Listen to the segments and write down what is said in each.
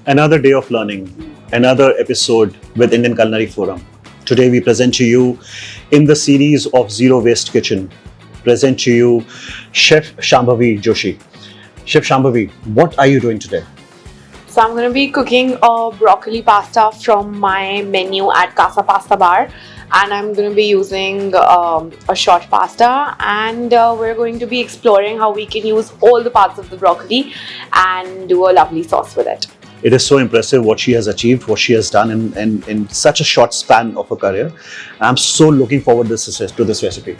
Another day of learning, another episode with Indian Culinary Forum. Today we present to you in the series of Zero Waste Kitchen, present to you Chef Shambhavi Joshi. Chef Shambhavi, what are you doing today? So I'm going to be cooking a broccoli pasta from my menu at Casa Pasta Bar, and I'm going to be using a short pasta, and we're going to be exploring how we can use all the parts of the broccoli and do a lovely sauce with it. It is so impressive what she has achieved, what she has done in such a short span of her career. I'm so looking forward to this recipe.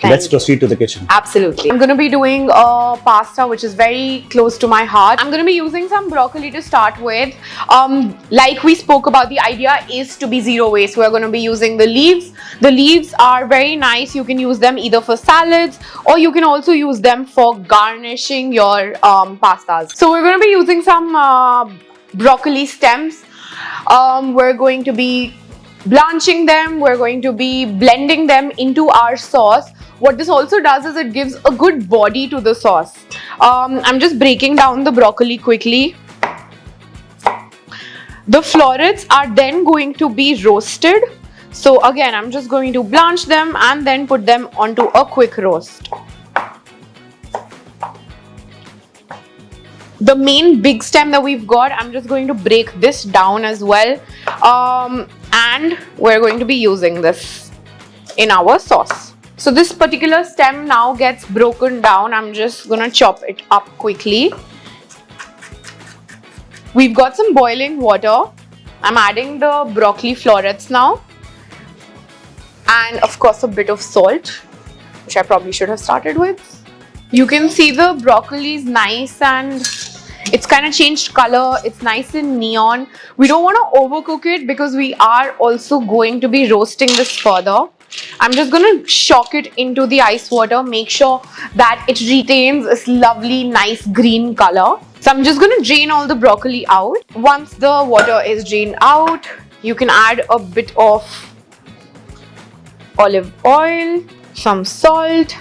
Let's proceed to the kitchen. Absolutely. I'm going to be doing a pasta which is very close to my heart. I'm going to be using some broccoli to start with. Like we spoke about, the idea is to be zero waste. We're going to be using the leaves. The leaves are very nice. You can use them either for salads or you can also use them for garnishing your pastas. So we're going to be using some broccoli stems. We're going to be blanching them. We're going to be blending them into our sauce. What this also does is it gives a good body to the sauce. I'm just breaking down the broccoli quickly. The florets are then going to be roasted. So again, I'm just going to blanch them and then put them onto a quick roast. The main big stem that we've got, I'm just going to break this down as well. And we're going to be using this in our sauce. So this particular stem now gets broken down. I'm just gonna chop it up quickly. We've got some boiling water. I'm adding the broccoli florets now. And of course a bit of salt, which I probably should have started with. You can see the broccoli is nice and it's kind of changed color. It's nice and neon. We don't want to overcook it because we are also going to be roasting this further. I'm just going to shock it into the ice water. Make sure that it retains this lovely, nice green color. So I'm just going to drain all the broccoli out. Once the water is drained out, you can add a bit of olive oil, some salt,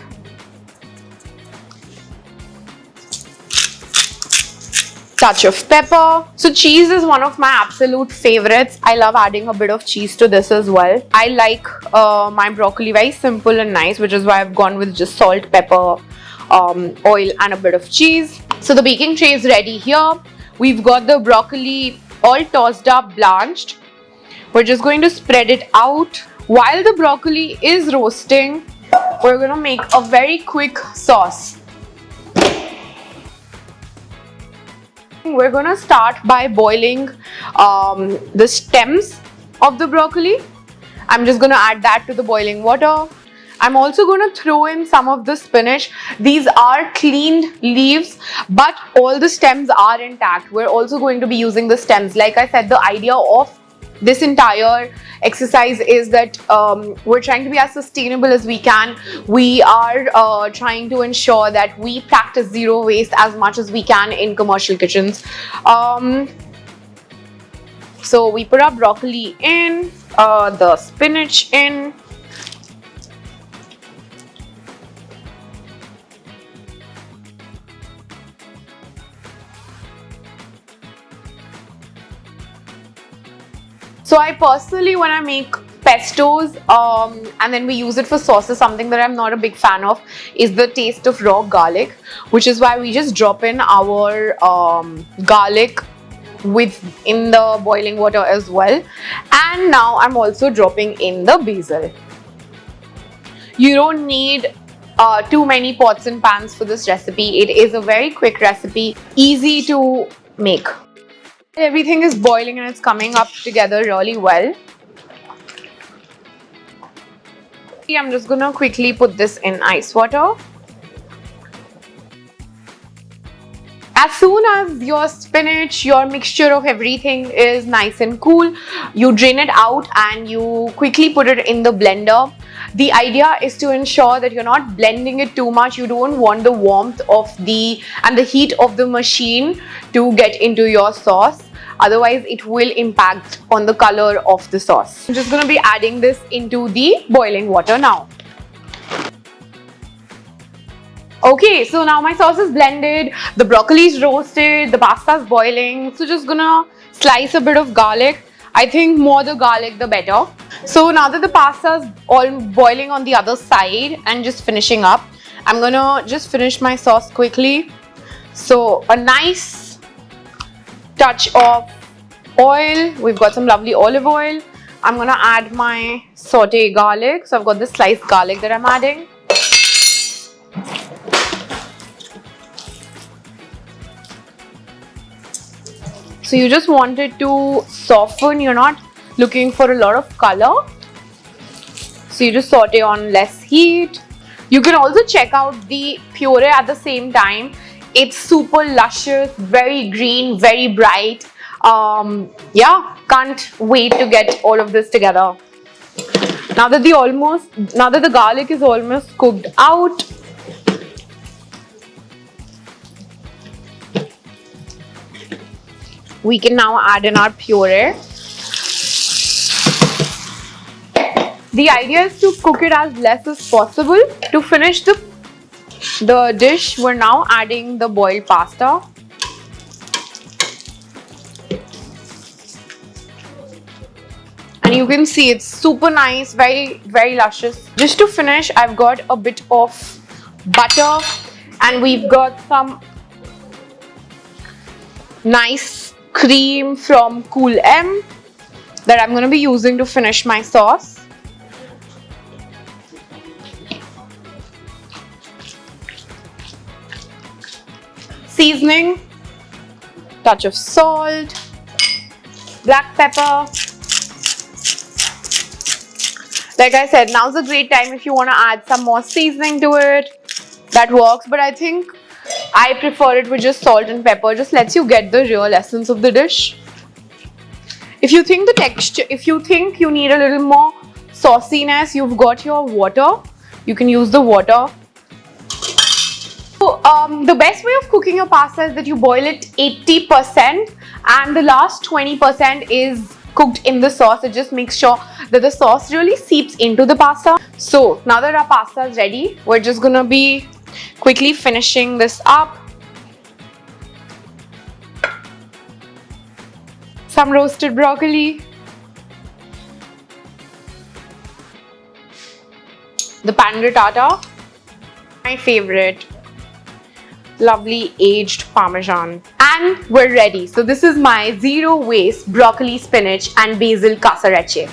touch of pepper. So cheese is one of my absolute favorites. I love adding a bit of cheese to this as well. I like my broccoli very simple and nice, which is why I've gone with just salt, pepper, oil and a bit of cheese. So the baking tray is ready here. We've got the broccoli all tossed up, blanched. We're just going to spread it out. While the broccoli is roasting, we're going to make a very quick sauce. We're going to start by boiling the stems of the broccoli. I'm just going to add that to the boiling water. I'm also going to throw in some of the spinach. These are cleaned leaves, but all the stems are intact. We're also going to be using the stems. Like I said, the idea of this entire exercise is that we're trying to be as sustainable as we can. We are trying to ensure that we practice zero waste as much as we can in commercial kitchens. So we put our broccoli in, the spinach in. So I personally, when I make pestos and then we use it for sauces, something that I'm not a big fan of is the taste of raw garlic, which is why we just drop in our garlic in the boiling water as well. And now I'm also dropping in the basil. You don't need too many pots and pans for this recipe. It is a very quick recipe, easy to make. Everything is boiling and it's coming up together really well. I'm just gonna quickly put this in ice water. As soon as your spinach, your mixture of everything is nice and cool, you drain it out and you quickly put it in the blender. The idea is to ensure that you're not blending it too much. You don't want the warmth of the heat of the machine to get into your sauce. Otherwise, it will impact on the color of the sauce. I'm just going to be adding this into the boiling water now. Okay, so now my sauce is blended, the broccoli is roasted, the pasta is boiling. So just gonna slice a bit of garlic. I think more the garlic the better. So now that the pasta is all boiling on the other side and just finishing up, I'm gonna just finish my sauce quickly. So a nice touch of oil. We've got some lovely olive oil. I'm gonna add my saute garlic. So I've got the sliced garlic that I'm adding. So you just want it to soften, you're not looking for a lot of color. So you just saute on less heat. You can also check out the puree at the same time. It's super luscious, very green, very bright. Yeah, can't wait to get all of this together. Now that the garlic is almost cooked out, we can now add in our puree. The idea is to cook it as less as possible. To finish the dish, we're now adding the boiled pasta. And you can see it's super nice, very, very luscious. Just to finish, I've got a bit of butter and we've got some nice cream from Cool M that I'm going to be using to finish my sauce. Seasoning, touch of salt, black pepper. Like I said, now's a great time if you want to add some more seasoning to it. That works, but I think I prefer it with just salt and pepper. Just lets you get the real essence of the dish. If you think if you think you need a little more sauciness, you've got your water. You can use the water. So, the best way of cooking your pasta is that you boil it 80% and the last 20% is cooked in the sauce. It just makes sure that the sauce really seeps into the pasta. So now that our pasta is ready, we're just gonna be quickly finishing this up. Some roasted broccoli, the panettata, my favorite, lovely aged parmesan, and we're ready. So this is my zero waste broccoli, spinach and basil casarache.